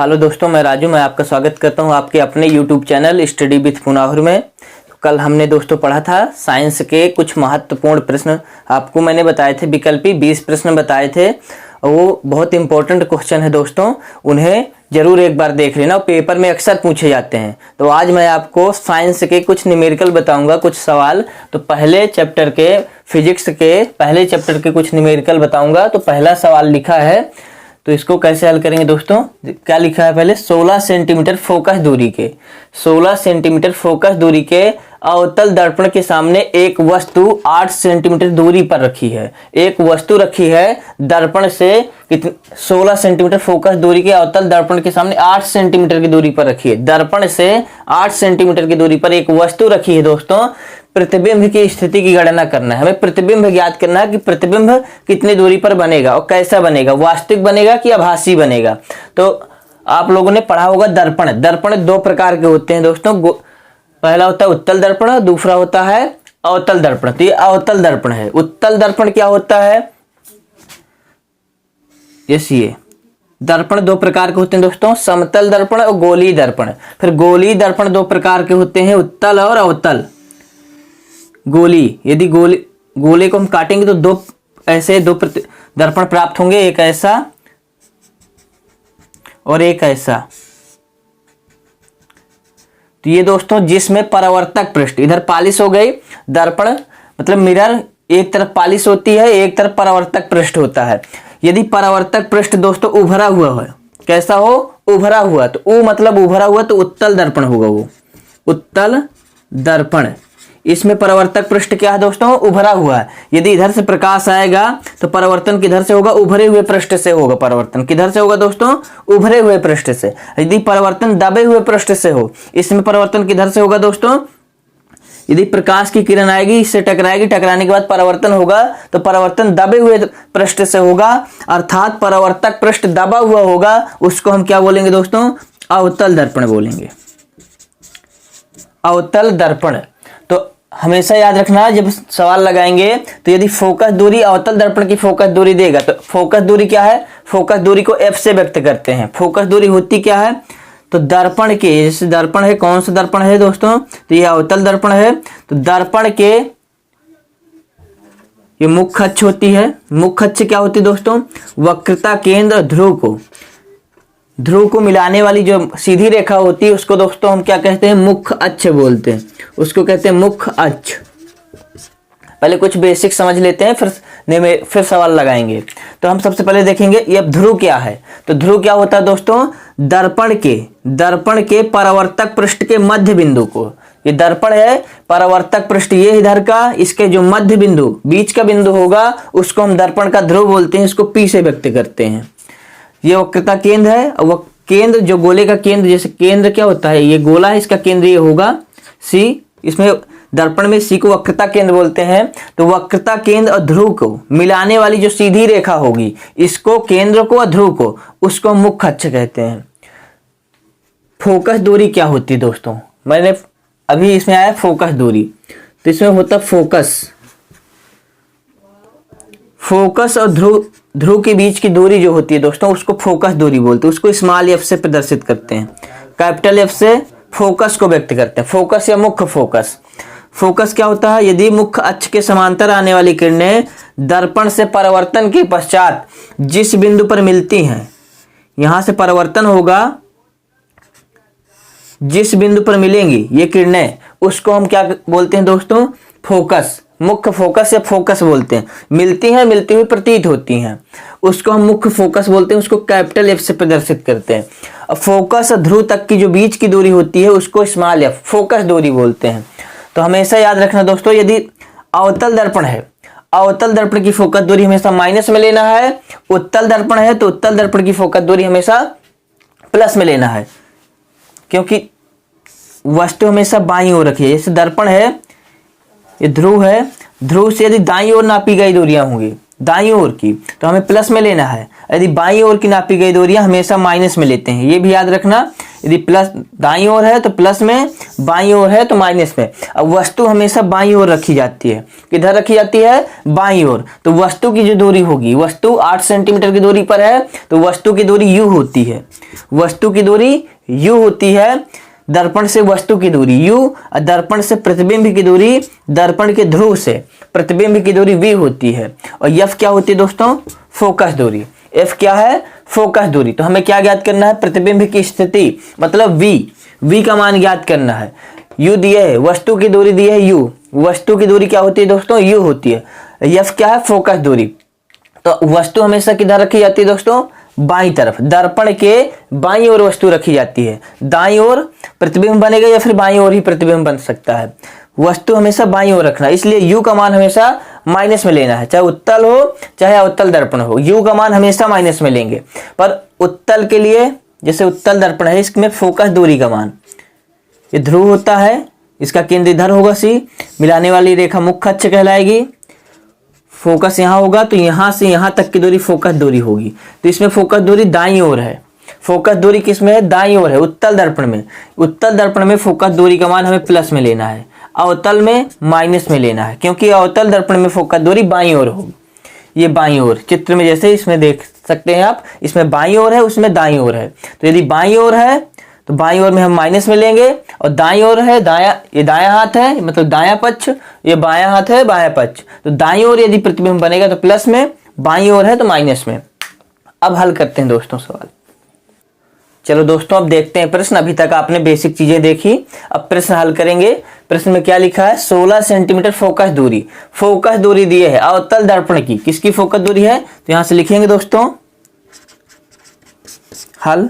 Hello दोस्तों, मैं राजू। मैं आपका स्वागत करता हूं आपके अपने यूट्यूब चैनल स्टडी विथ पुनाहुर में। कल हमने दोस्तों पढ़ा था साइंस के कुछ महत्वपूर्ण प्रश्न। आपको मैंने बताए थे विकल्पी 20 प्रश्न बताए थे। वो बहुत इंपॉर्टेंट क्वेश्चन है दोस्तों, उन्हें जरूर एक बार देख लेना। पेपर में अक्सर पूछे जाते हैं। तो आज मैं आपको साइंस के कुछ न्यूमेरिकल बताऊंगा, कुछ सवाल। तो पहले चैप्टर के फिजिक्स के पहले चैप्टर के कुछ न्यूमेरिकल बताऊंगा। तो पहला सवाल लिखा है, तो इसको कैसे हल करेंगे दोस्तों। क्या लिखा है पहले, 16 सेंटीमीटर फोकस दूरी के 16 सेंटीमीटर फोकस दूरी के अवतल दर्पण के सामने एक वस्तु 8 सेंटीमीटर दूरी पर रखी है। एक वस्तु रखी है दर्पण से 16 सेंटीमीटर फोकस दूरी के अवतल दर्पण के सामने 8 सेंटीमीटर की दूरी पर रखी है। दर्पण से 8 सेंटीमीटर की दूरी पर एक वस्तु रखी है दोस्तों। प्रतिबिंब की स्थिति की गणना करना है। हमें प्रतिबिंब ज्ञात करना है कि प्रतिबिंब कितनी दूरी पर बनेगा और कैसा बनेगा, वास्तविक बनेगा कि आभासी बनेगा। तो आप लोगों ने पढ़ा होगा दर्पण। दर्पण दो प्रकार के होते हैं दोस्तों। पहला होता है उत्तल दर्पण, दूसरा होता है अवतल दर्पण। तो ये अवतल दर्पण है। उत्तल दर्पण क्या होता है, ये दर्पण दो प्रकार के होते हैं दोस्तों, समतल दर्पण और गोलीय दर्पण। फिर गोलीय दर्पण दो प्रकार के होते हैं, उत्तल और अवतल। गोली, यदि गोले को हम काटेंगे तो दो दर्पण प्राप्त होंगे, एक ऐसा और एक ऐसा। तो ये दोस्तों जिसमें परावर्तक पृष्ठ, इधर पॉलिश हो गई। दर्पण मतलब मिरर, एक तरफ पॉलिश होती है, एक तरफ परावर्तक पृष्ठ होता है। यदि परावर्तक पृष्ठ दोस्तों उभरा हुआ है, कैसा हो, उभरा हुआ, तो ऊ मतलब उभरा हुआ, तो उत्तल दर्पण होगा वो, उत्तल दर्पण। इसमें परावर्तक पृष्ठ क्या है दोस्तों, उभरा हुआ है। यदि इधर से प्रकाश आएगा तो परावर्तन किधर से होगा, उभरे हुए पृष्ठ से होगा। परावर्तन किधर से होगा दोस्तों, उभरे हुए पृष्ठ से। यदि परावर्तन दबे हुए पृष्ठ से हो, इसमें परावर्तन किधर से होगा दोस्तों, यदि प्रकाश की किरण आएगी, इससे टकराएगी, टकराने के बाद परावर्तन होगा, तो परावर्तन दबे हुए पृष्ठ से होगा, अर्थात परावर्तक पृष्ठ दबा हुआ होगा। उसको हम क्या बोलेंगे दोस्तों, अवतल दर्पण बोलेंगे, अवतल दर्पण। तो हमेशा याद रखना, जब सवाल लगाएंगे तो यदि फोकस दूरी अवतल दर्पण की फोकस दूरी देगा, तो फोकस दूरी क्या है, फोकस दूरी को F से व्यक्त करते हैं। फोकस दूरी होती क्या है, तो दर्पण के, जैसे दर्पण है, कौन सा दर्पण है दोस्तों, तो ये अवतल दर्पण है। तो दर्पण के ये मुख्य अक्ष होती है। मुख्य अक्ष क्या होती है दोस्तों, वक्रता केंद्र ध्रुव को मिलाने वाली जो सीधी रेखा होती है, उसको दोस्तों हम क्या कहते हैं, मुख्य अक्ष बोलते हैं। उसको कहते हैं मुख्य अक्ष। पहले कुछ बेसिक समझ लेते हैं, फिर सवाल लगाएंगे। तो हम सबसे पहले देखेंगे ये ध्रुव क्या है। तो ध्रुव क्या होता है दोस्तों, दर्पण के परावर्तक पृष्ठ के मध्य बिंदु को, ये दर्पण है, परावर्तक पृष्ठ ये इधर का, इसके जो मध्य बिंदु, बीच का बिंदु होगा, उसको हम दर्पण का ध्रुव बोलते हैं। इसको P से व्यक्त करते हैं। ये वक्रता केंद्र है। और वह केंद्र, जो गोले का केंद्र, जैसे केंद्र क्या होता है, ये गोला है, इसका केंद्र ये होगा C। इसमें दर्पण में C को वक्रता केंद्र बोलते हैं। तो वक्रता केंद्र और ध्रुव को मिलाने वाली जो सीधी रेखा होगी, इसको, केंद्र को और ध्रुव को, उसको मुख्य अक्ष कहते हैं। फोकस दूरी क्या होती है दोस्तों, मैंने अभी इसमें आया फोकस दूरी, तो इसमें होता फोकस और ध्रुव के बीच की दूरी जो होती है दोस्तों, उसको फोकस दूरी बोलते हैं। उसको स्मॉल f से प्रदर्शित करते हैं, कैपिटल F से फोकस को व्यक्त करते हैं। फोकस या मुख्य फोकस। फोकस क्या होता है, यदि मुख्य अक्ष के समांतर आने वाली किरणें दर्पण से परावर्तन के पश्चात जिस बिंदु पर मिलती हैं, यहां से परावर्तन होगा, जिस बिंदु पर मिलेंगी ये किरणें, उसको हम क्या बोलते हैं दोस्तों, फोकस, मुख्य फोकस या फोकस बोलते हैं। मिलती हुई प्रतीत होती हैं, उसको हम मुख्य फोकस बोलते हैं। उसको कैपिटल F से प्रदर्शित करते हैं। अब फोकस और ध्रुव तक की जो बीच की दूरी होती है, उसको स्मॉल f, फोकस दूरी बोलते हैं। तो हमेशा याद रखना दोस्तों, यदि अवतल दर्पण है, अवतल दर्पण की फोकस दूरी हमेशा माइनस में लेना है। उत्तल दर्पण है तो उत्तल दर्पण की फोकस दूरी हमेशा प्लस में लेना है, क्योंकि वस्तु हमेशा बाईं ओर रखी है। जैसे दर्पण है, ये ध्रुव है, ध्रुव से यदि दाईं ओर नापी गई दूरियां होंगी, दाईं ओर की, तो हमें प्लस में लेना है। यदि बाईं ओर की नापी गई दूरियां हमेशा माइनस में लेते हैं, ये भी याद रखना। यदि प्लस दाईं ओर है तो प्लस में, बाईं ओर है तो माइनस में। अब वस्तु हमेशा बाईं ओर रखी जाती है। किधर रखी जाती है? बाईं ओर। तो वस्तु की जो दूरी होगी, वस्तु 8 सेंटीमीटर की दूरी पर है तो वस्तु की दूरी u होती है। वस्तु की दूरी u होती है, दर्पण से वस्तु की दूरी u, और दर्पण से प्रतिबिंब की दूरी, दर्पण के ध्रुव से प्रतिबिंब की दूरी v होती है। और f क्या होती है दोस्तों? फोकस दूरी। f क्या है? फोकस दूरी। तो हमें क्या ज्ञात करना है? प्रतिबिंब की स्थिति, मतलब v का मान ज्ञात करना है। u दिए है, वस्तु की दूरी दी है u, वस्तु की दूरी क्या होती है दोस्तों? u होती है। f क्या है? फोकस दूरी। तो वस्तु हमेशा किधर रखी जाती है दोस्तों? बाईं तरफ। दर्पण के बाईं ओर वस्तु रखी जाती है। दाईं ओर प्रतिबिंब बनेगा या फिर बाईं ओर ही प्रतिबिंब बन सकता है। वस्तु हमेशा बाईं ओर रखना, इसलिए u का मान हमेशा माइनस में लेना है। चाहे उत्तल हो चाहे अवतल दर्पण हो, u का मान हमेशा माइनस में लेंगे। पर उत्तल के लिए, जैसे उत्तल दर्पण है, इसमें फोकस दूरी का मान, ये ध्रुव होता है, इसका केंद्र इधर होगा C, मिलाने वाली रेखा मुख्य अक्ष कहलाएगी। फोकस यहाँ होगा तो यहाँ से यहाँ तक की दूरी फोकस दूरी होगी। तो इसमें फोकस दूरी दाईं ओर है। फोकस दूरी किस में है? दाईं ओर है, उत्तल दर्पण में। उत्तल दर्पण में फोकस दूरी का मान हमें प्लस में लेना है, अवतल में माइनस में लेना है, क्योंकि अवतल दर्पण में फोकस दूरी बाईं ओर होगी। ये बाईं ओर, चित्र में जैसे इसमें देख सकते हैं आप, इसमें बाईं ओर है, उसमें दाईं ओर है। तो यदि बाईं ओर है तो बाईं ओर में हम माइनस में लेंगे, और दाईं ओर है, दायां, ये दायां हाथ है मतलब दायां पक्ष, ये बायां हाथ है बायां पक्ष। तो दाईं ओर यदि प्रतिबिंब बनेगा तो प्लस में, बाईं ओर है तो माइनस में। अब हल करते हैं दोस्तों सवाल। चलो दोस्तों अब देखते हैं प्रश्न। अभी तक आपने बेसिक चीजें देखी, अब प्रश्न हल करेंगे। प्रश्न में क्या लिखा है? 16 सेंटीमीटर फोकस दूरी। फोकस दूरी दी है अवतल दर्पण की। किसकी फोकस दूरी है? तो यहां से लिखेंगे दोस्तों हल।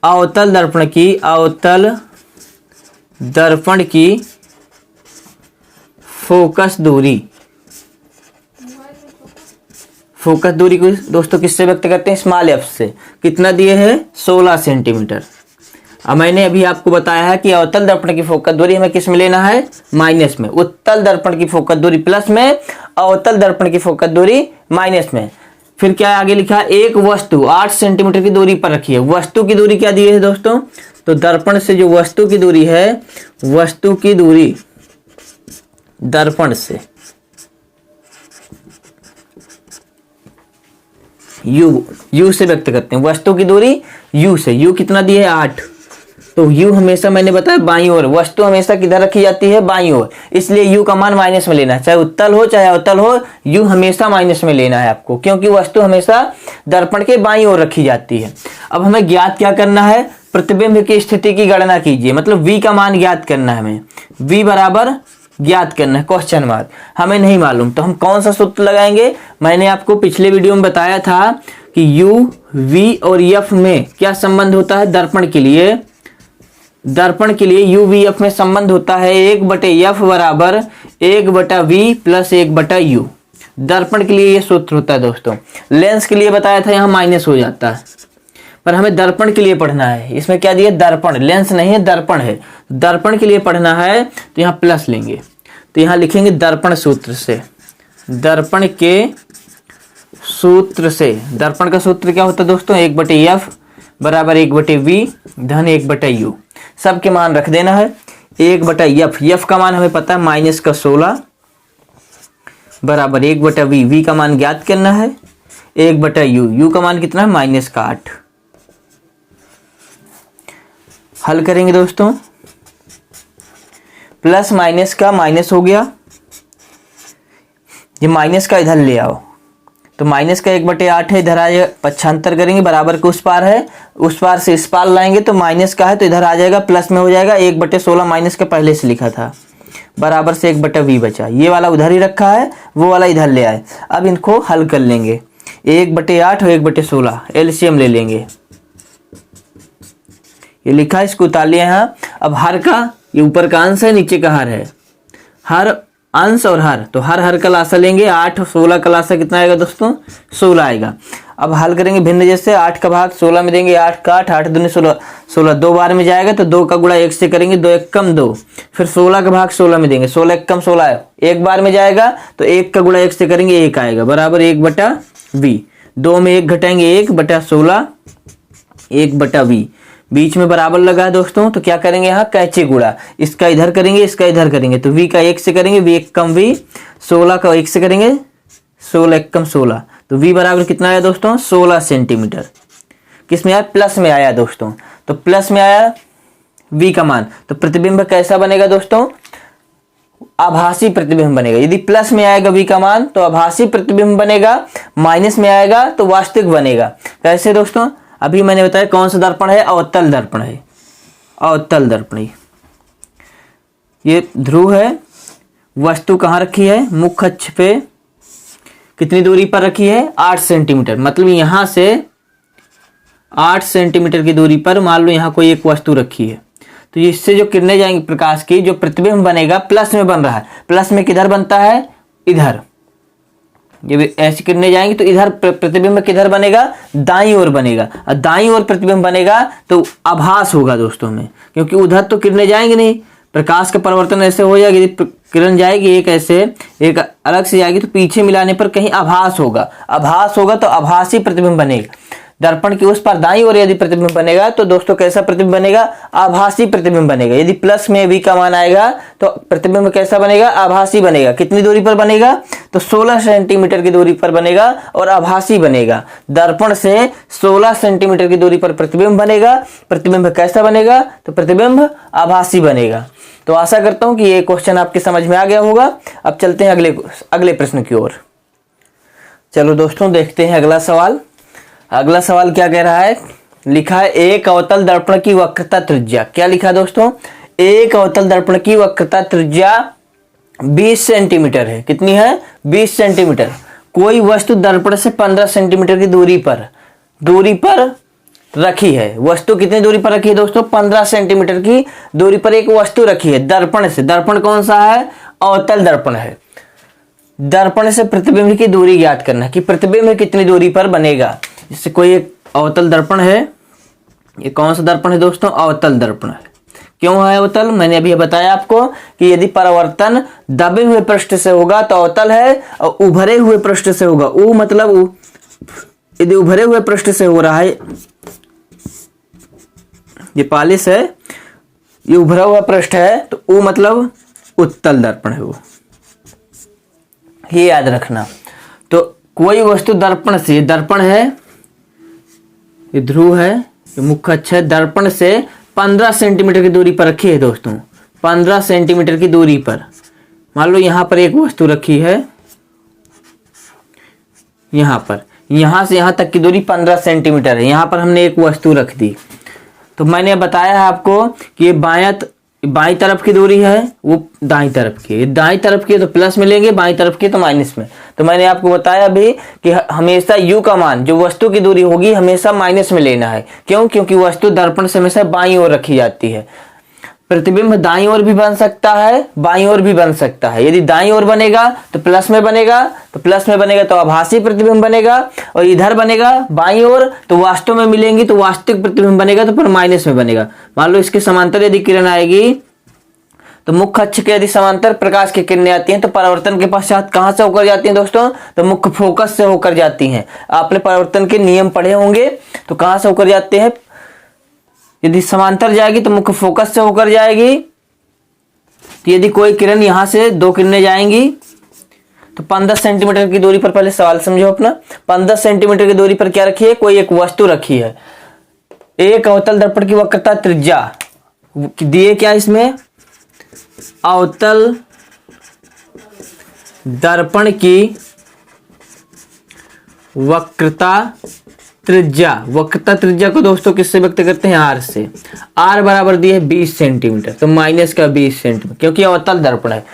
अवतल दर्पण की, अवतल दर्पण की फोकस दूरी। फोकस दूरी को दोस्तों किससे व्यक्त करते हैं? स्मॉल f से। कितना दिए है? 16 सेंटीमीटर। अब मैंने अभी आपको बताया है कि अवतल दर्पण की फोकस दूरी हमें किस में लेना है? माइनस में। उत्तल दर्पण की फोकस दूरी प्लस में, अवतल दर्पण की फोकस दूरी माइनस में। फिर क्या आगे लिखा? एक वस्तु 8 सेंटीमीटर की दूरी पर रखी है। वस्तु की दूरी क्या दी है दोस्तों? तो दर्पण से जो वस्तु की दूरी है, वस्तु की दूरी दर्पण से u से व्यक्त करते हैं। वस्तु की दूरी u से, u कितना दिया है? 8। तो u हमेशा मैंने बताया बाईं ओर, वस्तु हमेशा किधर रखी जाती है? बाईं ओर, इसलिए u का मान माइनस में लेना है। चाहे उत्तल हो चाहे अवतल हो, u हमेशा माइनस में लेना है आपको, क्योंकि वस्तु हमेशा दर्पण के बाईं ओर रखी जाती है। अब हमें ज्ञात क्या करना है? प्रतिबिंब की स्थिति की गणना कीजिए, मतलब v का मान ज्ञात करना है हमें। v बराबर ज्ञात करना है, क्वेश्चन मार्क। हमें नहीं मालूम तो हम कौन सा सूत्र लगाएंगे? मैंने आपको पिछले वीडियो में बताया था कि u, v और f में क्या संबंध होता है? दर्पण के लिए, दर्पण के लिए u v f में संबंध होता है 1/f बराबर 1/v प्लस 1/u। दर्पण के लिए ये सूत्र होता है दोस्तों। लेंस के लिए बताया था यहाँ माइनस हो जाता है, पर हमें दर्पण के लिए पढ़ना है। इसमें क्या दिया? दर्पण, लेंस नहीं है दर्पण है। दर्पण के लिए पढ़ना है तो यहाँ प्लस लेंगे, तो यहाँ लिखेंगे दर्पण सूत्र से। दर्पण के सूत्र से, दर्पण का सूत्र क्या होता है दोस्तों? 1/f बराबर 1/v धन 1/u। सबके मान रख देना है। 1/f, f का मान हमें पता है -16 बराबर 1/v, v का मान ज्ञात करना है 1/u, u का मान कितना है? -8। हल करेंगे दोस्तों। प्लस माइनस का माइनस हो गया, ये माइनस का इधर ले आओ, तो माइनस का 1/8 है, इधर आ जाएगा, पक्षांतर करेंगे, बराबर के उस पार है, उस पार से इस पार लाएंगे तो माइनस का है तो इधर आ जाएगा, प्लस में हो जाएगा। 1/16 माइनस का पहले से लिखा था, बराबर से 1/v बचा। ये वाला उधर ही रखा है, वो वाला इधर ले आए। अब इनको हल कर लेंगे। 1/8 और 1/16 एलसीएम ले लेंगे। ये लिखा है, इसको उतार लिया यहाँ। अब हर का, ये ऊपर का अंश है, नीचे का हर है। हर अंश और हर, तो हर का लासा लेंगे। 8 और 16 का लासा कितना आएगा दोस्तों? 16 आएगा। अब हल करेंगे भिन्न, जैसे 8 का भाग 16 में देंगे, 8 का 8, 8 दूनी 16, 16 दो बार में जाएगा तो 2 का गुणा 1 से करेंगे, 2 1 कम 2। फिर 16 का भाग 16 में देंगे, 16 1 कम 16 है, एक बार में जाएगा तो 1 का गुणा 1 से करेंगे, 1 आएगा, बराबर 1/v। 2 में 1 घटाएंगे, 1/16, 1/v, बीच में बराबर लगा है दोस्तों, तो क्या करेंगे यहाँ कैचे गुणा, इसका इधर करेंगे इसका इधर करेंगे, तो v का 1 से करेंगे, v 1 कम v, 16 का 1 से करेंगे, 16 1 कम 16, तो v बराबर कितना आया दोस्तों 16 सेंटीमीटर। किस में आया, प्लस में आया दोस्तों, तो प्लस में आया v का मान, तो प्रतिबिंब कैसा बनेगा दोस्तों, आभासी प्रतिबिंब बनेगा। यदि प्लस में आएगा v का मान तो आभासी प्रतिबिंब बनेगा, माइनस में आएगा तो वास्तविक बनेगा। कैसे दोस्तों, अभी मैंने बताया कौन सा दर्पण है, अवतल दर्पण है, अवतल दर्पण। ये ध्रुव है, वस्तु कहाँ रखी है, मुख्य अक्ष पे कितनी दूरी पर रखी है, 8 सेंटीमीटर, मतलब यहां से 8 सेंटीमीटर की दूरी पर मान लो यहाँ कोई एक वस्तु रखी है, तो इससे जो किरणें जाएंगी प्रकाश की, जो प्रतिबिंब बनेगा प्लस में बन रहा है, प्लस में किधर बनता है, इधर, जब ऐसी किरणें जाएंगी तो इधर प्रतिबिंब किधर बनेगा, दाईं ओर बनेगा, और दाईं ओर प्रतिबिंब बनेगा तो आभास होगा दोस्तों में, क्योंकि उधर तो किरणें जाएंगी नहीं, प्रकाश का परिवर्तन ऐसे हो जाएगी, किरण जाएगी एक ऐसे एक अलग से जाएगी तो पीछे मिलाने पर कहीं आभास होगा, आभास होगा तो आभासी प्रतिबिंब बनेगा। दर्पण की उस पर दाईं ओर यदि प्रतिबिंब बनेगा तो दोस्तों कैसा प्रतिबिंब बनेगा, आभासी प्रतिबिंब बनेगा। यदि प्लस में v का मान आएगा तो प्रतिबिंब कैसा बनेगा, आभासी बनेगा। कितनी दूरी पर बनेगा, तो 16 सेंटीमीटर की दूरी पर बनेगा और आभासी बनेगा। दर्पण से 16 सेंटीमीटर की दूरी पर प्रतिबिंब बनेगा, प्रतिबिंब कैसा बनेगा, तो प्रतिबिंब आभासी बनेगा। तो आशा करता हूं कि ये क्वेश्चन आपके समझ में आ गया होगा। अब चलते हैं अगले प्रश्न की ओर। चलो दोस्तों देखते हैं अगला सवाल। अगला सवाल क्या कह रहा है, लिखा है एक अवतल दर्पण की वक्रता त्रिज्या, क्या लिखा है दोस्तों, एक अवतल दर्पण की वक्रता त्रिज्या 20 सेंटीमीटर है। कितनी है, 20 सेंटीमीटर। कोई वस्तु दर्पण से 15 सेंटीमीटर की दूरी पर रखी है। वस्तु कितनी दूरी पर रखी है दोस्तों, 15 सेंटीमीटर की दूरी पर एक वस्तु रखी है दर्पण से। दर्पण कौन सा है, अवतल दर्पण है। दर्पण से प्रतिबिंब की दूरी ज्ञात करना है कि प्रतिबिंब कितनी दूरी पर बनेगा। जैसे कोई एक अवतल दर्पण है, ये कौन सा दर्पण है दोस्तों, अवतल दर्पण है। क्यों है अवतल, मैंने अभी बताया आपको कि यदि परावर्तन दबे हुए पृष्ठ से होगा तो अवतल है, और उभरे हुए पृष्ठ से होगा, उ मतलब यदि उभरे हुए पृष्ठ से हो रहा है, ये पालिश है, ये उभरा हुआ पृष्ठ है, तो उ मतलब उत्तल दर्पण है वो, ये याद रखना। तो कोई वस्तु दर्पण से, दर्पण है, ये ध्रुव है, ये मुख्य अक्ष है, दर्पण से 15 सेंटीमीटर की दूरी पर रखी है दोस्तों, 15 सेंटीमीटर की दूरी पर। मान लो यहां पर एक वस्तु रखी है, यहां पर, यहां से यहां तक की दूरी 15 सेंटीमीटर है, यहां पर हमने एक वस्तु रख दी। तो मैंने बताया है आपको कि ये बाईं तरफ की दूरी है, वो दाईं तरफ की, दाईं तरफ की तो प्लस में लेंगे, बाईं तरफ की तो माइनस में। तो मैंने आपको बताया भी कि हमेशा u का मान, जो वस्तु की दूरी होगी, हमेशा माइनस में लेना है। क्यों, क्योंकि वस्तु दर्पण से हमेशा बाईं ओर रखी जाती है। प्रतिबिंब दाईं ओर भी बन सकता है, बाईं ओर भी बन सकता है। यदि दाईं ओर बनेगा तो प्लस में बनेगा, तो प्लस में बनेगा तो आभासी प्रतिबिंब बनेगा, और इधर बनेगा बाईं ओर तो वास्तव में मिलेंगी तो वास्तविक प्रतिबिंब बनेगा, तो फिर माइनस में बनेगा। मान लो इसके समांतर यदि किरण आएगी तो मुख्य अक्ष के यदि समांतर प्रकाश की किरणें आती हैं तो परावर्तन के पश्चात कहां से होकर जाती हैं दोस्तों, तो मुख्य फोकस से होकर जाती हैं। आपने परावर्तन के नियम पढ़े होंगे, तो कहां से होकर जाते हैं, यदि समांतर जाएगी तो मुख्य फोकस से होकर जाएगी। तो यदि कोई किरण यहां से, दो किरणें जाएंगी तो 15 सेंटीमीटर की दूरी पर, पहले सवाल समझो अपना, 15 सेंटीमीटर की दूरी पर क्या रखी है, कोई एक वस्तु रखी है। एक अवतल दर्पण की वक्रता त्रिज्या दिए, क्या इसमें, अवतल दर्पण की वक्रता त्रिज्या। वक्रता त्रिज्या को दोस्तों किससे व्यक्त करते हैं, आर से। आर बराबर दिए है 20 सेंटीमीटर, तो माइनस का 20 सेंटीमीटर, क्योंकि अवतल दर्पण है।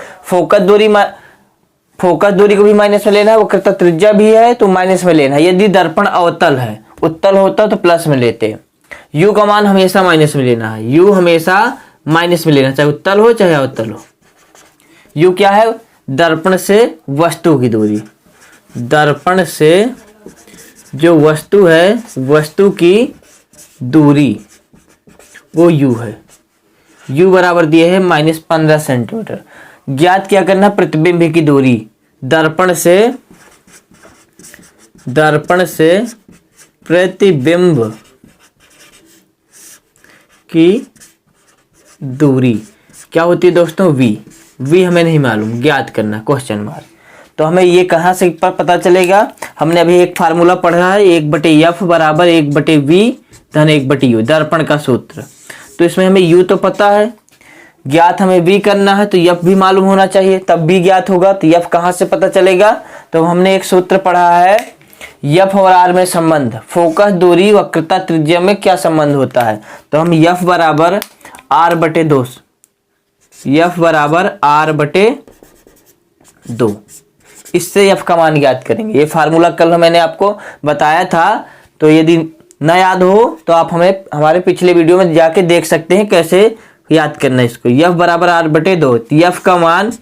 फोकस दूरी को भी माइनस में लेना है, वक्रता त्रिज्या भी है तो माइनस में लेना है। यदि दर्पण अवतल है, उत्तल होता तो प्लस में लेते। u का मान हमेशा माइनस में लेना है, u हमेशा माइनस में लेना, चाहे उत्तल हो चाहे अवतल हो। u क्या है, दर्पण से वस्तु की दूरी, दर्पण से जो वस्तु है, वस्तु की दूरी, वो u है। u बराबर दिए है -15 सेंटीमीटर। ज्ञात क्या करना, प्रतिबिंब की दूरी, दर्पण से प्रतिबिंब की दूरी क्या होती है दोस्तों, v हमें नहीं मालूम, ज्ञात करना क्वेश्चन मार्क। तो हमें ये कहाँ से पर पता चलेगा, हमने अभी एक फार्मूला पढ़ा है 1/f बराबर 1/v धन 1/u, दर्पण का सूत्र। तो इसमें हमें u तो पता है, ज्ञात हमें v करना है, तो f भी मालूम होना चाहिए, तब भी ज्ञात होगा। तो f कहाँ से पता चलेगा, तो हमने एक सूत्र पढ़ा है f और r में संबंध, फोकस दूरी वक्रता त्रिज्या में क्या संबंध होता है। तो हम f बराबर r/2, f बराबर r/2, इससे f का मान ज्ञात करेंगे। ये फार्मूला कल मैंने आपको बताया था, तो यदि न याद हो तो आप हमें हमारे पिछले वीडियो में जाके देख सकते हैं कैसे याद करना है इसको। f बराबर r/2, f का मान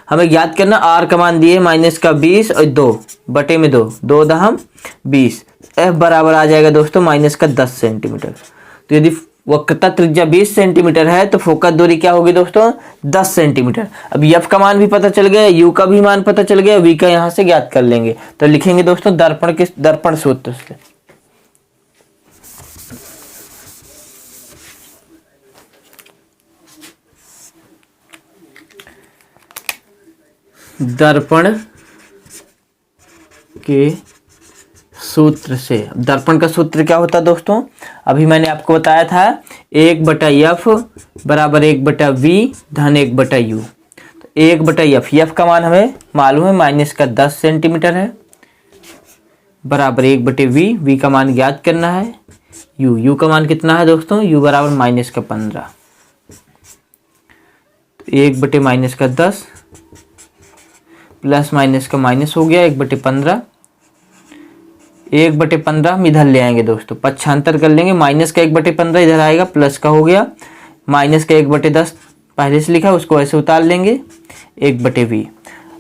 हमें ज्ञात करना, r का मान दिए -20 और 2/2, 2×20, f बराबर आ जाएगा दोस्तों -10 सेंटीमीटर। तो यदि वक्रता त्रिज्या 20 सेंटीमीटर है तो फोकस दूरी क्या होगी दोस्तों, 10 सेंटीमीटर। अब f का मान भी पता चल गया, u का भी मान पता चल गया, v का यहाँ से ज्ञात कर लेंगे। तो लिखेंगे दोस्तों दर्पण सूत्र से, दर्पण के सूत्र से। दर्पण का सूत्र क्या होता है दोस्तों, अभी मैंने आपको बताया था 1/f बराबर 1/v धन 1/u। तो 1/f का मान हमें मालूम है -10 सेंटीमीटर है, बराबर 1/v का मान ज्ञात करना है, u का मान कितना है दोस्तों, u बराबर -15। 1/-10 प्लस माइनस का माइनस हो गया 1/15, 1/15 हम इधर ले आएंगे दोस्तों, पक्षांतर कर लेंगे, माइनस का 1/15 इधर आएगा, प्लस का हो गया, माइनस का 1/10 पहले से लिखा उसको ऐसे उतार लेंगे 1/v।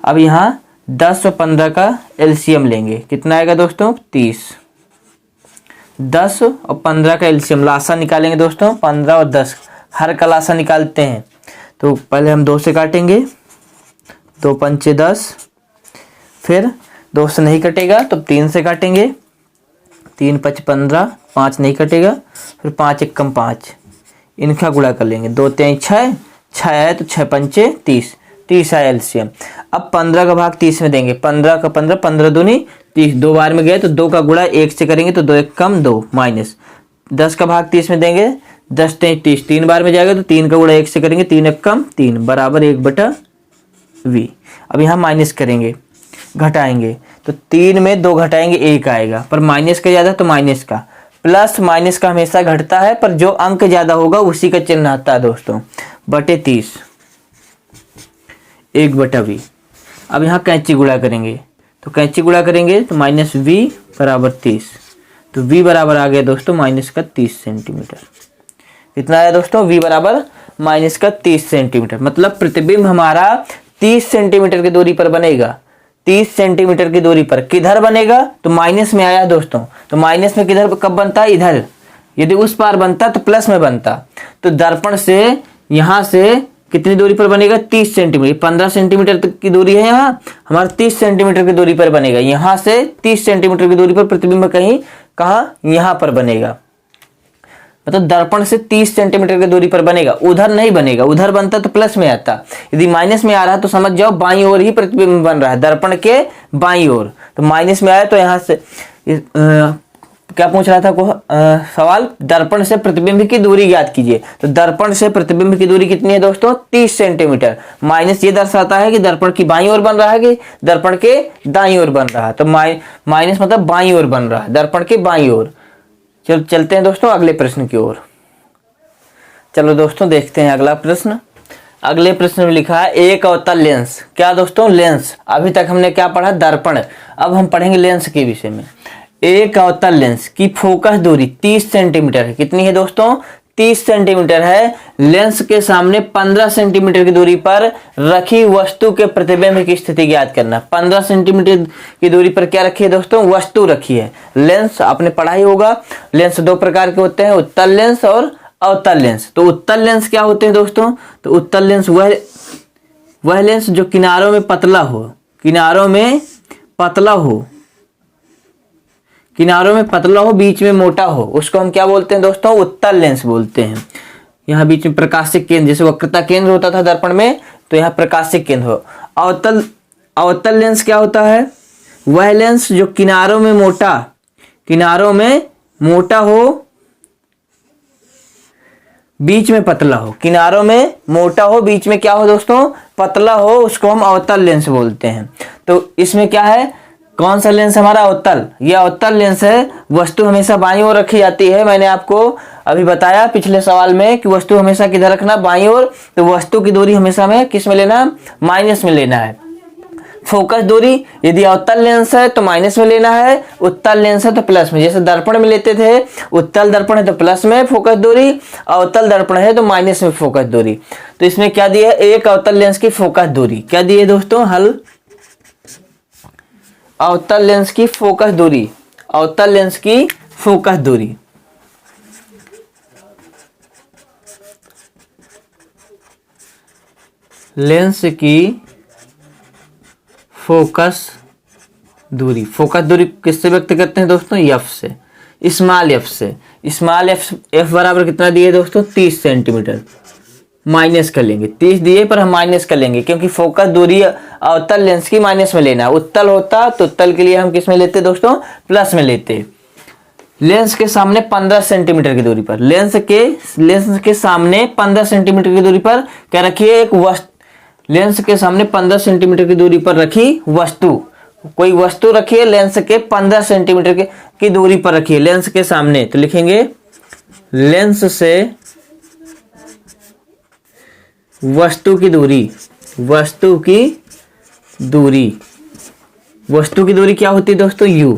अब यहाँ 10 और 15 का एलसीएम लेंगे, कितना आएगा दोस्तों 30। 10 और 15 का एलसीएम लासा निकालेंगे दोस्तों, 15 और 10 हर का लासा निकालते हैं। तो पहले हम 2 से काटेंगे, 2 पंचे 10, फिर 2 से नहीं कटेगा तो 3 से काटेंगे, 3 5 15, 5 नहीं कटेगा, फिर 5 एकम 5, इनका गुणा कर लेंगे, 2 3 6, 6 है तो 6 पंचे 30, 30 आया एलसीएम। अब 15 का भाग 30 में देंगे, 15 का 15, 15 दूनी 30, 2 बार में गए तो 2 का गुणा 1 से करेंगे तो 2 एकम 2 माइनस, 10 का भाग 30 में देंगे, 10 3 30, 3 बार में जाएगा तो 3 का गुणा 1 से करेंगे, 3 एकम 3 बराबर 1/v। अब यहाँ माइनस करेंगे, घटाएंगे, तो 3 में 2 घटाएंगे 1 आएगा, पर माइनस का ज़्यादा तो माइनस का, प्लस माइनस का हमेशा घटता है, पर जो अंक ज़्यादा होगा उसी का चिन्ह आता है दोस्तों, बटे 30 1/v। अब यहाँ कैंची गुणा करेंगे, तो कैंची गुणा करेंगे तो -v बराबर 30, तो v बराबर आ गया दोस्तों -30 सेंटीमीटर। कितना आया दोस्तों, v बराबर -30 सेंटीमीटर। मतलब प्रतिबिंब हमारा 30 सेंटीमीटर की दूरी पर बनेगा, 30 सेंटीमीटर की दूरी पर। किधर बनेगा, तो माइनस में आया दोस्तों, तो माइनस में किधर कब बनता है, इधर। यदि उस पार बनता तो प्लस में बनता। तो दर्पण से यहाँ से कितनी दूरी पर बनेगा, 30 सेंटीमीटर, 15 सेंटीमीटर तक की दूरी है, यहाँ हमारा 30 सेंटीमीटर की दूरी पर बनेगा। यहाँ से 30 सेंटीमीटर की दूरी पर प्रतिबिंब कहीं कहाँ, यहाँ पर बनेगा। मतलब दर्पण से 30 सेंटीमीटर की दूरी पर बनेगा, उधर नहीं बनेगा, उधर बनता तो प्लस में आता। यदि माइनस में आ रहा है तो समझ जाओ बाईं ओर ही प्रतिबिंब बन रहा है, दर्पण के बाईं ओर। तो माइनस में आया तो यहाँ से क्या पूछ रहा था सवाल, दर्पण से प्रतिबिंब की दूरी ज्ञात कीजिए। तो दर्पण से प्रतिबिंब की दूरी कितनी है दोस्तों, 30 सेंटीमीटर। माइनस ये दर्शाता है कि दर्पण की बाईं ओर बन रहा है कि दर्पण के दाईं ओर बन रहा है। तो माइनस मतलब बाईं ओर बन रहा है, दर्पण के बाईं ओर। चलते हैं दोस्तों अगले प्रश्न की ओर। चलो दोस्तों देखते हैं अगला प्रश्न। अगले प्रश्न में लिखा है एक अवतल लेंस, क्या दोस्तों, लेंस। अभी तक हमने क्या पढ़ा, दर्पण, अब हम पढ़ेंगे लेंस के विषय में। एक अवतल लेंस की फोकस दूरी 30 सेंटीमीटर है। कितनी है दोस्तों, 30 सेंटीमीटर है। लेंस के सामने 15 सेंटीमीटर की दूरी पर रखी वस्तु के प्रतिबिंब की स्थिति ज्ञात करना। 15 सेंटीमीटर की दूरी पर क्या रखी है दोस्तों, वस्तु रखी है। लेंस आपने पढ़ा ही होगा, लेंस 2 प्रकार के होते हैं, उत्तल लेंस और अवतल लेंस। तो उत्तल लेंस क्या होते हैं दोस्तों, तो उत्तल लेंस वह लेंस जो किनारों में पतला हो, किनारों में पतला हो, किनारों में पतला हो, बीच में मोटा हो, उसको हम क्या बोलते हैं दोस्तों, उत्तल लेंस बोलते हैं। यहाँ बीच में प्रकाशिक केंद्र, जैसे वक्रता केंद्र होता था दर्पण में, तो यहाँ प्रकाशिक केंद्र हो। अवतल लेंस क्या होता है? वह लेंस जो किनारों में मोटा हो, बीच में पतला हो। किनारों में मोटा हो, बीच में क्या हो दोस्तों? पतला हो, उसको हम अवतल लेंस बोलते हैं। तो इसमें क्या है, कौन सा लेंस हमारा? अवतल। यह अवतल लेंस है। वस्तु हमेशा बाईं ओर रखी जाती है। मैंने आपको अभी बताया पिछले सवाल में कि वस्तु हमेशा किधर रखना? बाईं ओर। तो वस्तु की दूरी हमेशा हमें किस में लेना? माइनस में लेना है। फोकस दूरी यदि अवतल लेंस है तो माइनस में लेना है, उत्तल लेंस है तो प्लस में। जैसे दर्पण में लेते थे, उत्तल दर्पण है तो प्लस में फोकस दूरी, अवतल दर्पण है तो माइनस में फोकस दूरी। तो इसमें क्या दिया है? एक अवतल लेंस की फोकस दूरी। क्या दिए दोस्तों? हल अवतल लेंस की फोकस दूरी। अवतल लेंस की फोकस दूरी लेंस की फोकस दूरी किससे व्यक्त करते हैं दोस्तों? एफ से, स्मॉल एफ से। स्मॉल एफ बराबर कितना दिए दोस्तों? 30 सेंटीमीटर। माइनस कर लेंगे, 30 दिए पर हम माइनस कर लेंगे, क्योंकि फोकस दूरी अवतल लेंस की माइनस में लेना है। उत्तल होता तो उत्तल के लिए हम किस में लेते दोस्तों? प्लस में लेते। लेंस के सामने 15 सेंटीमीटर की दूरी पर, लेंस के सामने 15 सेंटीमीटर की दूरी पर क्या रखिए? एक वस्तु। लेंस के सामने 15 सेंटीमीटर की दूरी पर रखी वस्तु, कोई वस्तु रखिए लेंस के 15 सेंटीमीटर की दूरी पर रखिए, लेंस के सामने। तो लिखेंगे लेंस से वस्तु की दूरी। वस्तु की दूरी क्या होती है दोस्तों? u।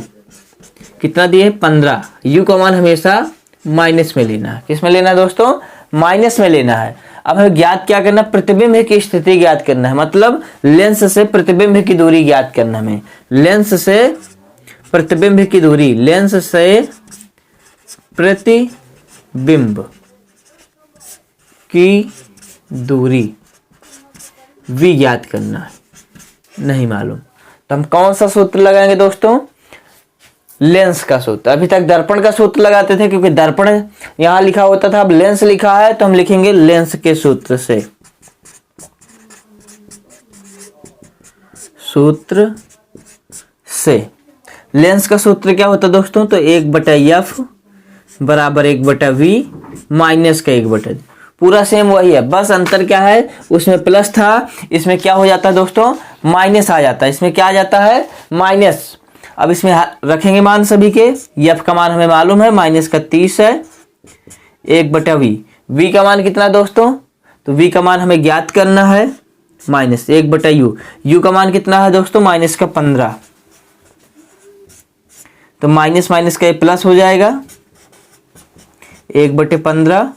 कितना दिए? 15। u का मान हमेशा माइनस में लेना है। किस में लेना है दोस्तों? माइनस में लेना है। अब हमें ज्ञात क्या करना? प्रतिबिंब की स्थिति ज्ञात करना है, मतलब लेंस से प्रतिबिंब की दूरी ज्ञात करना है हमें। लेंस से प्रतिबिंब की दूरी, लेंस से प्रतिबिंब की दूरी v ज्ञात करना है, नहीं मालूम। तो हम कौन सा सूत्र लगाएंगे दोस्तों? लेंस का सूत्र। अभी तक दर्पण का सूत्र लगाते थे, क्योंकि दर्पण यहां लिखा होता था, अब लेंस लिखा है तो हम लिखेंगे लेंस के सूत्र से। लेंस का सूत्र क्या होता है दोस्तों? तो 1/f बराबर 1/v माइनस का 1/v। पूरा सेम वही है, बस अंतर क्या है? उसमें प्लस था, इसमें क्या हो जाता है दोस्तों? माइनस आ जाता है। इसमें क्या आ जाता है? माइनस। अब इसमें रखेंगे मान सभी के। एफ का मान हमें मालूम है, माइनस का 30 है, 1/v। v का मान कितना दोस्तों? तो v का मान हमें ज्ञात करना है, माइनस 1/u। u का मान कितना है दोस्तों? माइनस का 15। तो माइनस माइनस का ये प्लस हो जाएगा, 1/15।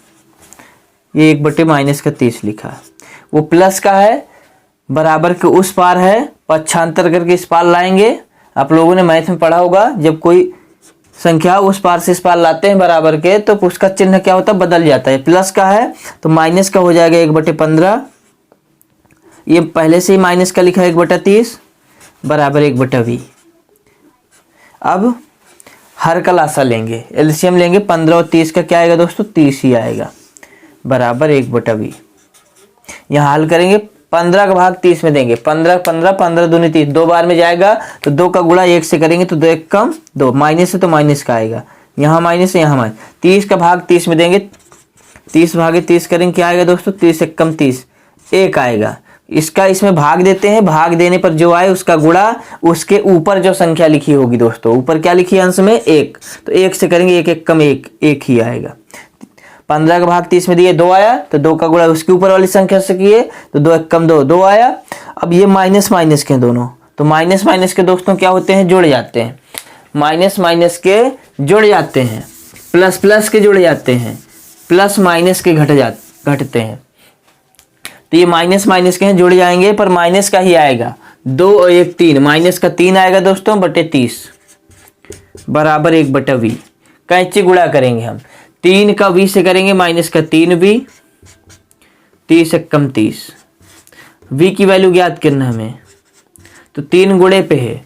ये 1/माइनस का 30 लिखा है। वो प्लस का है, बराबर के उस पार है, पक्षांतर करके इस पार लाएंगे। आप लोगों ने मैथ में पढ़ा होगा, जब कोई संख्या उस पार से इस पार लाते हैं बराबर के, तो उसका चिन्ह क्या होता है? बदल जाता है। प्लस का है तो माइनस का हो जाएगा 1/15। ये पहले से ही माइनस का लिखा है 1/30 बराबर 1/v। अब हर का लासा लेंगे, एलसीएम लेंगे। 15 और 30 का क्या आएगा दोस्तों? 30 ही आएगा, बराबर 1/v। यहाँ हल करेंगे, 15 का भाग 30 में देंगे। 15 दूनी 30, 2 बार में जाएगा तो 2 का गुणा 1 से करेंगे तो 2 1 कम 2, माइनस है तो माइनस का आएगा, यहाँ माइनस है यहाँ माइनस। 30 का भाग 30 में देंगे, 30 भागे 30 करेंगे, क्या आएगा दोस्तों? 30 1 कम 30, 1 आएगा। इसका इसमें भाग देते हैं, भाग देने पर जो आए उसका गुणा उसके ऊपर जो संख्या लिखी होगी दोस्तों, ऊपर क्या लिखी है अंश में? 1, तो 1 से करेंगे 1 1 कम 1, 1 ही आएगा। 15 का भाग 30 में दिए, 2 आया, तो 2 का गुणा उसके ऊपर वाली संख्या से किए तो 2 1 कम 2, 2 आया। अब ये माइनस माइनस के दोनों, तो माइनस माइनस के दोस्तों क्या होते हैं? जुड़ जाते हैं। माइनस माइनस के जुड़ जाते हैं, प्लस प्लस के जुड़ जाते हैं, प्लस माइनस के घटते हैं। तो ये माइनस माइनस के हैं, जुड़ जाएंगे, पर माइनस का ही आएगा। 2 और 1 3, माइनस का 3 आएगा दोस्तों बटे 30 बराबर 1/v। कैंची गुणा करेंगे हम, 3 का v से करेंगे माइनस का 3v, 30 1 कम 30। v की वैल्यू ज्ञात करना हमें, तो 3 गुणे पे है,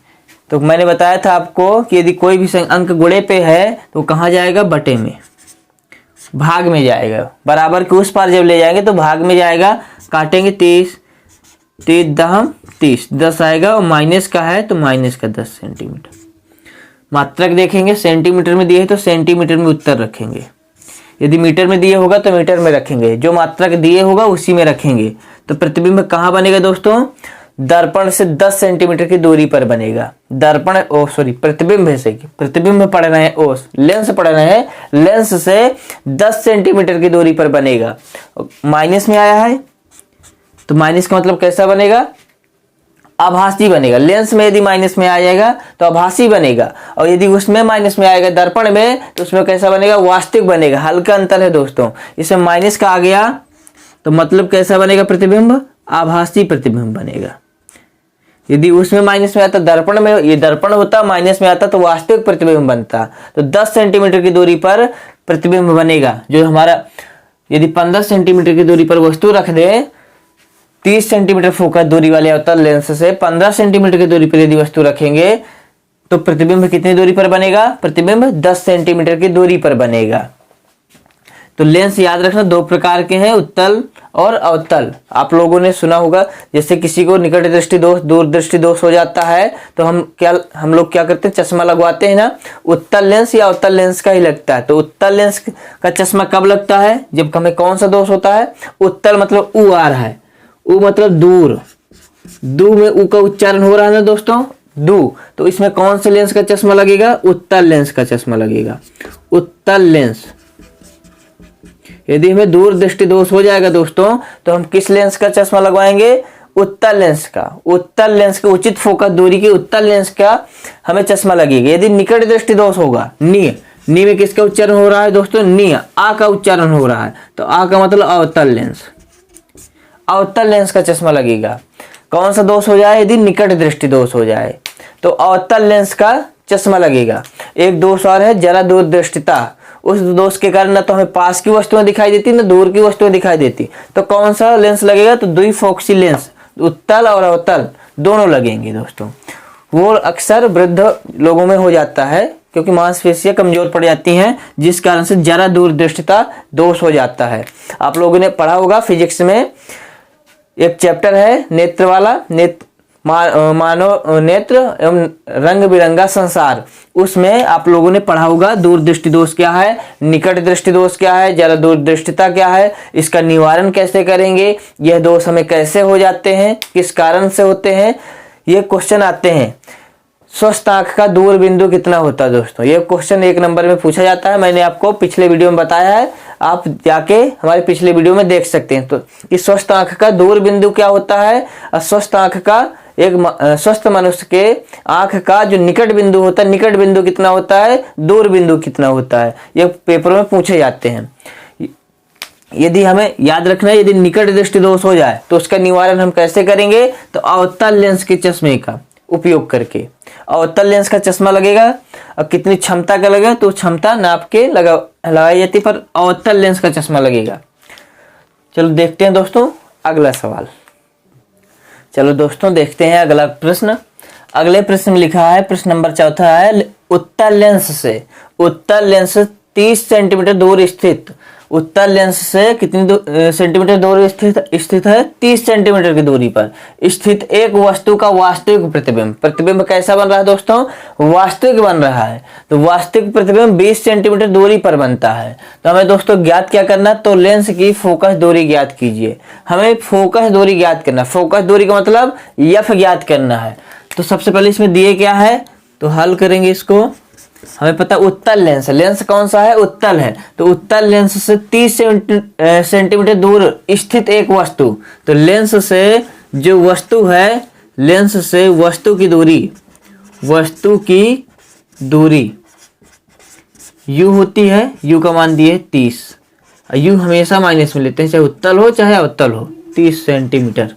तो मैंने बताया था आपको कि यदि कोई भी अंक गुणे पे है तो कहाँ जाएगा? बटे में। भाग में जाएगा, बराबर के उस पार जब ले जाएंगे तो भाग में जाएगा, काटेंगे 30, 3 दहम 30, 10 आएगा और माइनस का है तो माइनस का 10 सेंटीमीटर। मात्रक देखेंगे, सेंटीमीटर में दिए है तो सेंटीमीटर में उत्तर रखेंगे, यदि मीटर में दिए होगा तो मीटर में रखेंगे, जो मात्रक दिए होगा उसी में रखेंगे। तो प्रतिबिंब कहाँ बनेगा दोस्तों? दर्पण से 10 सेंटीमीटर की दूरी पर बनेगा। प्रतिबिंब से, प्रतिबिंब पढ़ रहे हैं लेंस पढ़ रहे हैं, लेंस से 10 सेंटीमीटर की दूरी पर बनेगा। माइनस में आया है तो माइनस का मतलब कैसा बनेगा? आभासी बनेगा। लेंस में यदि माइनस में आ जाएगा तो आभासी बनेगा, और यदि उसमें माइनस में आएगा दर्पण में तो उसमें कैसा बनेगा? वास्तविक बनेगा। हल्का अंतर है दोस्तों, इसमें माइनस का आ गया तो मतलब कैसा बनेगा प्रतिबिंब? आभासी प्रतिबिंब बनेगा। यदि उसमें माइनस में आता दर्पण में, ये दर्पण होता, माइनस में आता तो वास्तविक प्रतिबिंब बनता। तो 10 सेंटीमीटर की दूरी पर प्रतिबिंब बनेगा। जो हमारा यदि 15 सेंटीमीटर की दूरी पर वस्तु रख दे, 30 सेंटीमीटर फोकस दूरी वाले अवतल लेंस से 15 सेंटीमीटर की दूरी पर यदि वस्तु रखेंगे तो प्रतिबिंब कितनी दूरी पर बनेगा? प्रतिबिंब 10 सेंटीमीटर की दूरी पर बनेगा। तो लेंस याद रखना 2 प्रकार के हैं, उत्तल और अवतल। आप लोगों ने सुना होगा, जैसे किसी को निकट दृष्टि दोष, दूर दृष्टि दोष हो जाता है तो हम लोग क्या करते हैं? चश्मा लगवाते हैं ना। उत्तल लेंस या अवतल लेंस का ही लगता है। तो उत्तल लेंस का चश्मा कब लगता है? जब हमें कौन सा दोष होता है? उत्तल मतलब ऊ आ रहा है, ऊ मतलब दूर, दू में ऊ का उच्चारण हो रहा है ना दोस्तों, दू। तो इसमें कौन से लेंस का चश्मा लगेगा? उत्तल लेंस का चश्मा लगेगा। उत्तल लेंस। यदि हमें दूर दृष्टि दोष हो जाएगा दोस्तों तो हम किस लेंस का चश्मा लगवाएंगे? उत्तल लेंस का। उत्तल लेंस के उचित फोकस दूरी के उत्तल लेंस का हमें चश्मा लगेगा। यदि निकट दृष्टि दोष होगा, नी में किसका उच्चारण हो रहा है दोस्तों? नी, आ का उच्चारण हो रहा है, तो आ का मतलब अवतल लेंस। अवतल लेंस का चश्मा लगेगा। कौन सा दोष हो जाए? यदि निकट दृष्टि दोष हो जाए तो अवतल लेंस का चश्मा लगेगा। एक दोष और है जरा दूर दृष्टिता। उस दोष के कारण ना तो हमें पास की वस्तुएं दिखाई देती ना दूर की वस्तुएं दिखाई देती। तो कौन सा लेंस लगेगा? तो द्विफोक्सी लेंस, उत्तल और अवतल दोनों लगेंगे दोस्तों। वो अक्सर वृद्ध लोगों में हो जाता है क्योंकि मांसपेशियां कमजोर पड़ जाती हैं, जिस कारण से जरा दूरदृष्टिता दोष हो जाता है। आप लोगों ने पढ़ा होगा फिजिक्स में एक चैप्टर है नेत्र वाला, मानव नेत्र एवं रंग बिरंगा संसार। उसमें आप लोगों ने पढ़ा होगा दूर दृष्टि दोष क्या है, निकट दृष्टि दोष क्या है, जरा दूरदृष्टिता क्या है, इसका निवारण कैसे करेंगे, यह दोष हमें कैसे हो जाते हैं, किस कारण से होते हैं, ये क्वेश्चन आते हैं। स्वस्थ आंख का दूर बिंदु कितना होता है दोस्तों? ये क्वेश्चन 1 नंबर में पूछा जाता है। मैंने आपको पिछले वीडियो में बताया है, आप जाके हमारे पिछले वीडियो में देख सकते हैं। तो कि स्वस्थ आंख का दूर बिंदु क्या होता है, स्वस्थ आंख का स्वस्थ मनुष्य के आंख का जो निकट बिंदु होता है, निकट बिंदु कितना होता है, दूर बिंदु कितना होता है, ये पेपर में पूछे जाते हैं। यदि हमें याद रखना है, यदि निकट दृष्टि दोष हो जाए तो उसका निवारण हम कैसे करेंगे? तो अवतल लेंस के चश्मे का उपयोग करके। अवतल लेंस का चश्मा लगेगा। अब कितनी क्षमता का लगेगा तो क्षमता नाप के लगाई जाती, पर अवतल लेंस का चश्मा लगेगा। चलो देखते हैं दोस्तों अगला सवाल। चलो दोस्तों देखते हैं अगला प्रश्न। अगले प्रश्न में लिखा है, प्रश्न नंबर 4 है, उत्तल लेंस 30 सेंटीमीटर दूर स्थित, उत्तल लेंस से कितनी सेंटीमीटर दूर स्थित है? 30 सेंटीमीटर की दूरी पर स्थित एक वस्तु का वास्तविक प्रतिबिंब। प्रतिबिंब कैसा बन रहा है दोस्तों? वास्तविक बन रहा है। तो वास्तविक प्रतिबिंब 20 सेंटीमीटर दूरी पर बनता है। तो हमें दोस्तों ज्ञात क्या करना? तो लेंस की फोकस दूरी ज्ञात कीजिए। हमें फोकस दूरी ज्ञात करना, फोकस दूरी का मतलब एफ ज्ञात करना है। तो सबसे पहले इसमें दिए क्या है, तो हल करेंगे इसको। हमें पता उत्तल लेंस, लेंस कौन सा है? उत्तल है। तो उत्तल लेंस से 30 सेंटीमीटर दूर स्थित एक वस्तु, तो लेंस से जो वस्तु है, लेंस से वस्तु की दूरी u होती है, u का मान दिए 30। u हमेशा माइनस में लेते हैं, चाहे उत्तल हो चाहे अवतल हो। 30 सेंटीमीटर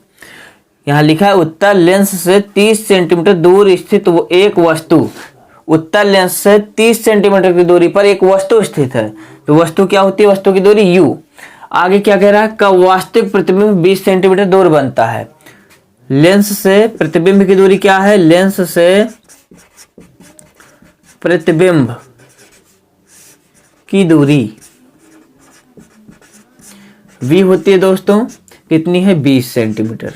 यहाँ लिखा है। उत्तल लेंस से 30 सेंटीमीटर दूर स्थित एक वस्तु, उत्तल लेंस से 30 सेंटीमीटर की दूरी पर एक वस्तु स्थित है। तो वस्तु क्या होती है? वस्तु की दूरी u। आगे क्या कह रहा है? का वास्तविक प्रतिबिंब 20 सेंटीमीटर दूर बनता है। लेंस से प्रतिबिंब की दूरी क्या है? लेंस से प्रतिबिंब की दूरी v होती है दोस्तों कितनी है 20 सेंटीमीटर।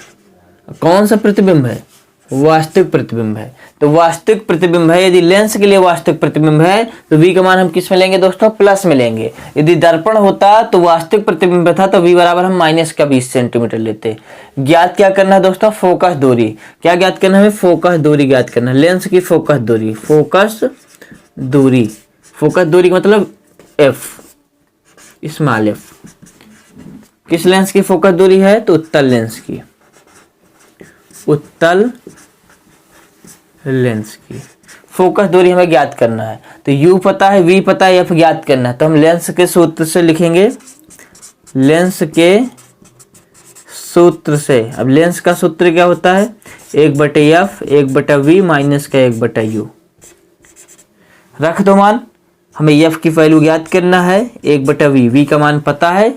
कौन सा प्रतिबिंब है? वास्तविक प्रतिबिंब है। तो वास्तविक प्रतिबिंब है, यदि लेंस के लिए वास्तविक प्रतिबिंब है तो v का मान हम किस में लेंगे दोस्तों? प्लस में लेंगे। यदि दर्पण होता तो वास्तविक प्रतिबिंब था तो v बराबर हम माइनस का 20 सेंटीमीटर लेते। ज्ञात क्या करना है दोस्तों? फोकस दूरी। क्या ज्ञात करना है? हमें फोकस दूरी ज्ञात करना है, लेंस की फोकस दूरी। फोकस दूरी, फोकस दूरी का मतलब f, स्मॉल f। किस लेंस की फोकस दूरी है? तो उत्तल लेंस की, उत्तल लेंस की फोकस दूरी हमें ज्ञात करना है। तो u पता है, v पता है, f ज्ञात करना है। तो हम लेंस के सूत्र से लिखेंगे, लेंस के सूत्र से। अब लेंस का सूत्र क्या होता है? 1/f 1/v माइनस का 1/u। रख दो मान। हमें f की वैल्यू ज्ञात करना है 1/v। v का मान पता है,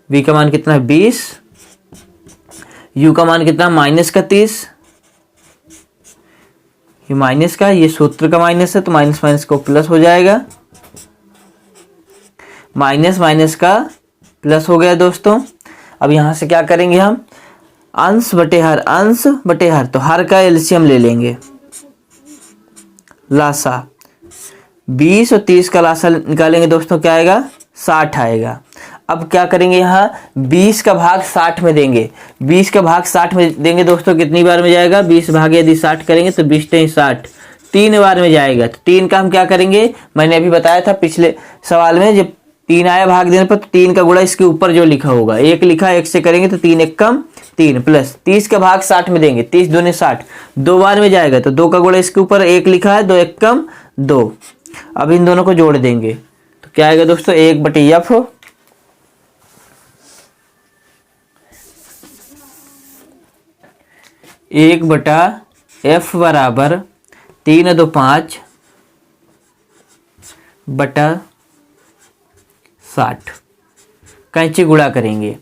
v का मान कितना है 20, u का मान कितना माइनस का 30। ये माइनस का, ये सूत्र का माइनस है तो माइनस माइनस को प्लस हो जाएगा, माइनस माइनस का प्लस हो गया दोस्तों। अब यहां से क्या करेंगे हम? अंश बटे हर, अंश बटे हर, तो हर का एलसीएम ले लेंगे, लासा। 20 और 30 का लासा निकालेंगे दोस्तों, क्या आएगा? 60 आएगा। अब क्या करेंगे? यहाँ 20 का भाग 60 में देंगे। 20 का भाग 60 में देंगे दोस्तों, कितनी बार में जाएगा? 20 भाग यदि 60 करेंगे तो 20 × 60 3 बार में जाएगा। तो 3 का हम क्या करेंगे? मैंने अभी बताया था पिछले सवाल में, जब 3 आया भाग देने पर तो 3 का गुणा इसके ऊपर जो लिखा होगा, 1 लिखा, 1 से करेंगे तो 3 1 कम 3 प्लस 30 का भाग 60 में देंगे, 30 दूनी 60, 2 बार में जाएगा। तो 2 का गुणा इसके ऊपर 1 लिखा है, 2 1 कम 2। अब इन दोनों को जोड़ देंगे तो क्या आएगा दोस्तों? 1/f 1/f बराबर 3 2 5 बटा 60। कैंची गुणा करेंगे,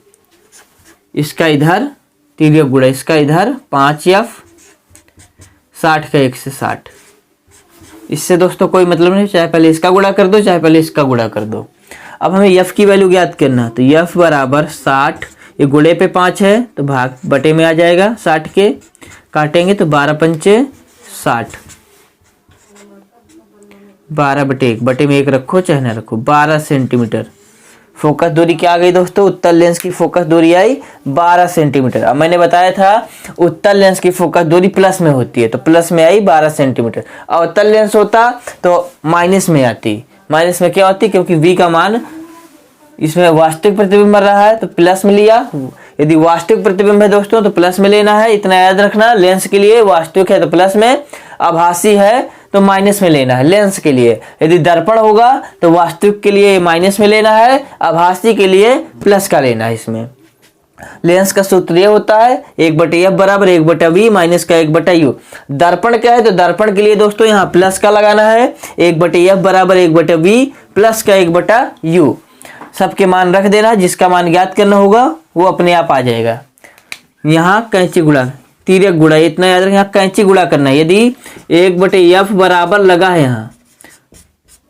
इसका इधर तिर्यक गुणा, इसका इधर 5f, 60 का 1 से 60। इससे दोस्तों कोई मतलब नहीं, चाहे पहले इसका गुणा कर दो चाहे पहले इसका गुणा कर दो। अब हमें f की वैल्यू ज्ञात करना, तो f बराबर 60, ये गुणे पे 5 है तो भाग बटे में आ जाएगा, 60 के काटेंगे तो 12 पंचे 60, 12/1, बटे में 1 रखो चाहे ना रखो, 12 सेंटीमीटर। फोकस दूरी क्या आ गई दोस्तों? उत्तल लेंस की फोकस दूरी आई 12 सेंटीमीटर। अब मैंने बताया था उत्तल लेंस की फोकस दूरी प्लस में होती है, तो प्लस में आई 12 सेंटीमीटर। और उत्तल लेंस होता तो माइनस में आती। माइनस में क्या होती? क्योंकि v का मान इसमें वास्तविक प्रतिबिंब बन रहा है तो प्लस में लिया। यदि वास्तविक प्रतिबिंब है दोस्तों तो प्लस में लेना है, इतना याद रखना। लेंस के लिए वास्तविक है तो प्लस में, आभासी है तो माइनस में लेना है लेंस के लिए। यदि दर्पण होगा तो वास्तविक के लिए माइनस में लेना है, आभासी के लिए प्लस का लेना है। इसमें लेंस का सूत्र ये होता है 1/f बराबर 1/v माइनस का 1/u। दर्पण क्या है? तो दर्पण के लिए दोस्तों यहाँ प्लस का लगाना है, 1/f बराबर 1/v प्लस का 1/u। सबके मान रख देना, जिसका मान ज्ञात करना होगा वो अपने आप आ जाएगा। यहाँ कैंची गुणा, तिर्यक गुणा, इतना याद रखें, यहाँ कैंची गुणा करना है। यदि 1/f बराबर लगा है, यहाँ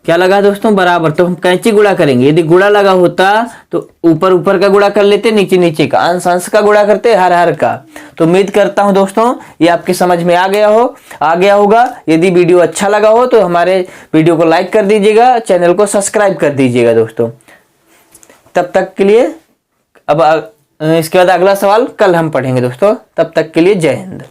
क्या लगा दोस्तों? बराबर, तो हम कैंची गुणा करेंगे। यदि गुणा लगा होता तो ऊपर ऊपर का गुणा कर लेते, नीचे नीचे का, अंश अंश का गुणा करते, हर हर का। तो उम्मीद करता हूं दोस्तों ये आपके समझ में आ गया होगा। यदि वीडियो अच्छा लगा हो तो हमारे वीडियो को लाइक कर दीजिएगा, चैनल को सब्सक्राइब कर दीजिएगा दोस्तों। तब तक के लिए, अब इसके बाद अगला सवाल कल हम पढ़ेंगे दोस्तों। तब तक के लिए जय हिंद।